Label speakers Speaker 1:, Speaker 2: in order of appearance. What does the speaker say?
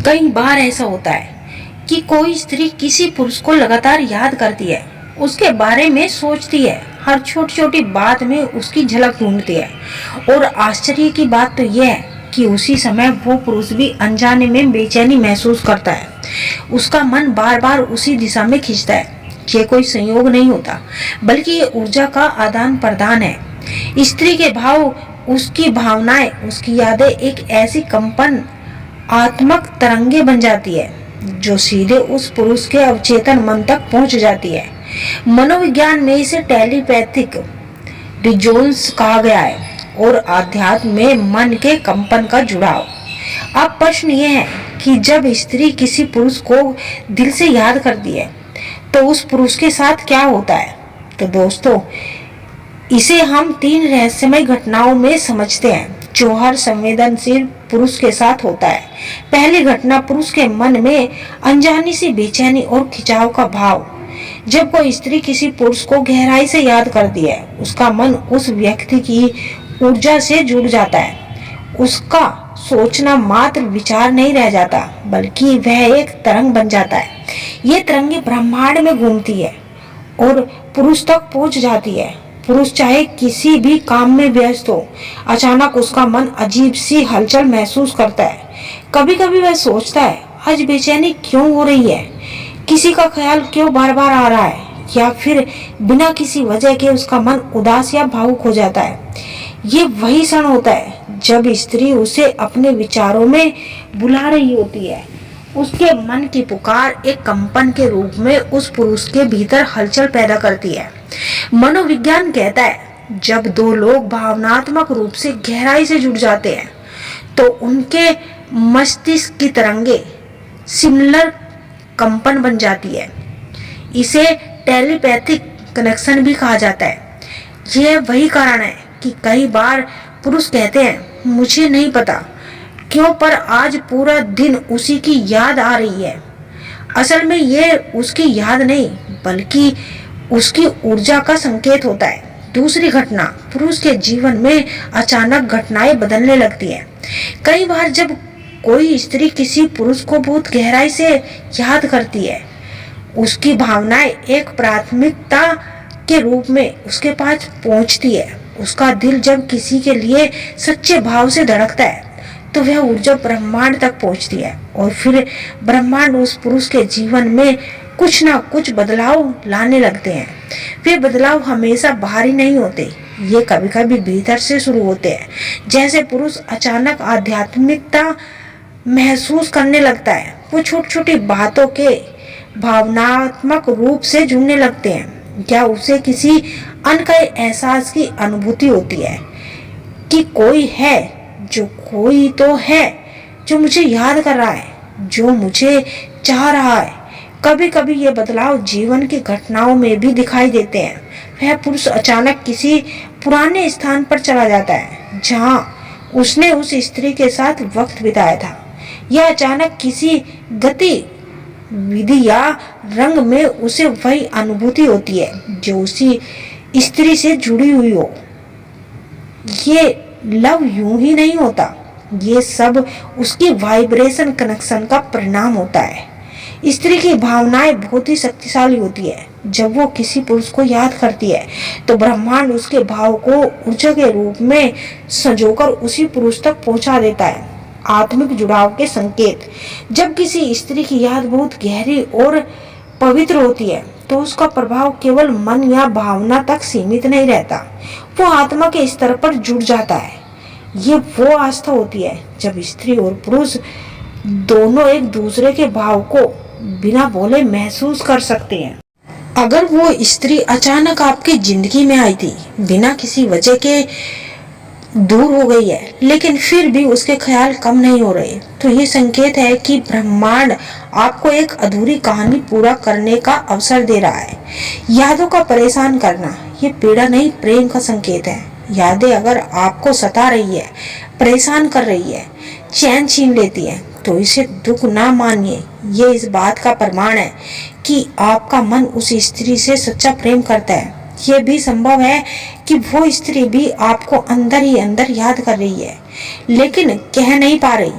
Speaker 1: कई बार ऐसा होता है कि कोई स्त्री किसी पुरुष को लगातार याद करती है, उसके बारे में सोचती है, हर छोटी छोटी बात में उसकी झलक ढूंढती है। और आश्चर्य की बात तो यह है कि उसी समय वो पुरुष भी अनजाने में बेचैनी महसूस करता है। उसका मन बार बार उसी दिशा में खींचता है। ये कोई संयोग नहीं होता, बल्कि ये ऊर्जा का आदान प्रदान है। स्त्री के भाव, उसकी भावनाएं, उसकी यादें एक ऐसी कंपन आत्मक तरंगे बन जाती है जो सीधे उस पुरुष के अवचेतन मन तक पहुंच जाती है। मनोविज्ञान में इसे टेलीपैथिक रिजोनेंस कहा गया है और आध्यात्म में मन के कंपन का जुड़ाव। अब प्रश्न ये है कि जब स्त्री किसी पुरुष को दिल से याद करती है तो उस पुरुष के साथ क्या होता है। तो दोस्तों, इसे हम 3 रहस्यमय घटनाओं में समझते हैं जो हर संवेदनशील पुरुष के साथ होता है। पहली घटना, पुरुष के मन में अनजानी सी बेचैनी और खिंचाव का भाव। जब कोई स्त्री किसी पुरुष को गहराई से याद करती है, उसका मन उस व्यक्ति की ऊर्जा से जुड़ जाता है। उसका सोचना मात्र विचार नहीं रह जाता, बल्कि वह एक तरंग बन जाता है। ये तरंगे ब्रह्मांड में घूमती है और पुरुष तक पहुंच जाती है। पुरुष चाहे किसी भी काम में व्यस्त हो, अचानक उसका मन अजीब सी हलचल महसूस करता है। कभी कभी वह सोचता है, आज बेचैनी क्यों हो रही है, किसी का ख्याल क्यों बार बार आ रहा है, या फिर बिना किसी वजह के उसका मन उदास या भावुक हो जाता है। ये वही क्षण होता है जब स्त्री उसे अपने विचारों में बुला रही होती है। उसके मन की पुकार एक कंपन के रूप में उस पुरुष के भीतर हलचल पैदा करती है। मनोविज्ञान कहता है, जब 2 लोग भावनात्मक रूप से गहराई से जुड़ जाते हैं तो उनके मस्तिष्क की तरंगे सिमिलर कंपन बन जाती है। इसे टेलीपैथिक कनेक्शन भी कहा जाता है। यह वही कारण है कि कई बार पुरुष कहते हैं, मुझे नहीं पता क्यों, पर आज पूरा दिन उसी की याद आ रही है। असल में ये उसकी याद नहीं, बल्कि उसकी ऊर्जा का संकेत होता है। दूसरी घटना, पुरुष के जीवन में अचानक घटनाएं बदलने लगती हैं। कई बार जब कोई स्त्री किसी पुरुष को बहुत गहराई से याद करती है, उसकी भावनाएं एक प्राथमिकता के रूप में उसके पास पहुंचती है। उसका दिल जब किसी के लिए सच्चे भाव से धड़कता है तो वह ऊर्जा ब्रह्मांड तक पहुंचती है और फिर ब्रह्मांड उस पुरुष के जीवन में कुछ ना कुछ बदलाव लाने लगते हैं। वे बदलाव हमेशा बाहरी नहीं होते, ये कभी कभी भीतर से शुरू होते हैं। जैसे पुरुष अचानक आध्यात्मिकता महसूस करने लगता है, वो छोटी छोटी बातों के भावनात्मक रूप से जुड़ने लगते हैं, क्या उसे किसी अनकहे एहसास की अनुभूति होती है कि कोई तो है जो मुझे याद कर रहा है, जो मुझे चाह रहा है। कभी कभी ये बदलाव जीवन की घटनाओं में भी दिखाई देते हैं। वह पुरुष अचानक किसी पुराने स्थान पर चला जाता है जहां उसने उस स्त्री के साथ वक्त बिताया था, या अचानक किसी गतिविधि या रंग में उसे वही अनुभूति होती है जो उसी स्त्री से जुड़ी हुई हो। ये लव यूं ही नहीं होता, ये सब उसकी वाइब्रेशन कनेक्शन का परिणाम होता है। स्त्री की भावनाएं बहुत ही शक्तिशाली होती है। जब वो किसी पुरुष को याद करती है तो ब्रह्मांड उसके भाव को ऊर्जा के रूप में संजोकर उसी पुरुष तक पहुंचा देता है। आत्मिक जुड़ाव के संकेत, जब किसी स्त्री की याद बहुत गहरी और पवित्र होती है तो उसका प्रभाव केवल मन या भावना तक सीमित नहीं रहता, वो आत्मा के स्तर पर जुड़ जाता है। ये वो आस्था होती है जब स्त्री और पुरुष दोनों एक दूसरे के भाव को बिना बोले महसूस कर सकते हैं। अगर वो स्त्री अचानक आपकी जिंदगी में आई थी, बिना किसी वजह के दूर हो गई है, लेकिन फिर भी उसके ख्याल कम नहीं हो रहे, तो ये संकेत है कि ब्रह्मांड आपको एक अधूरी कहानी पूरा करने का अवसर दे रहा है। यादों का परेशान करना, ये पीड़ा नहीं, प्रेम का संकेत है। यादें अगर आपको सता रही है, परेशान कर रही है, चैन छीन लेती है, तो इसे दुख ना मानिए। ये इस बात का प्रमाण है कि आपका मन उस स्त्री से सच्चा प्रेम करता है। ये भी संभव है कि वो स्त्री भी आपको अंदर ही अंदर याद कर रही है, लेकिन कह नहीं पा रही।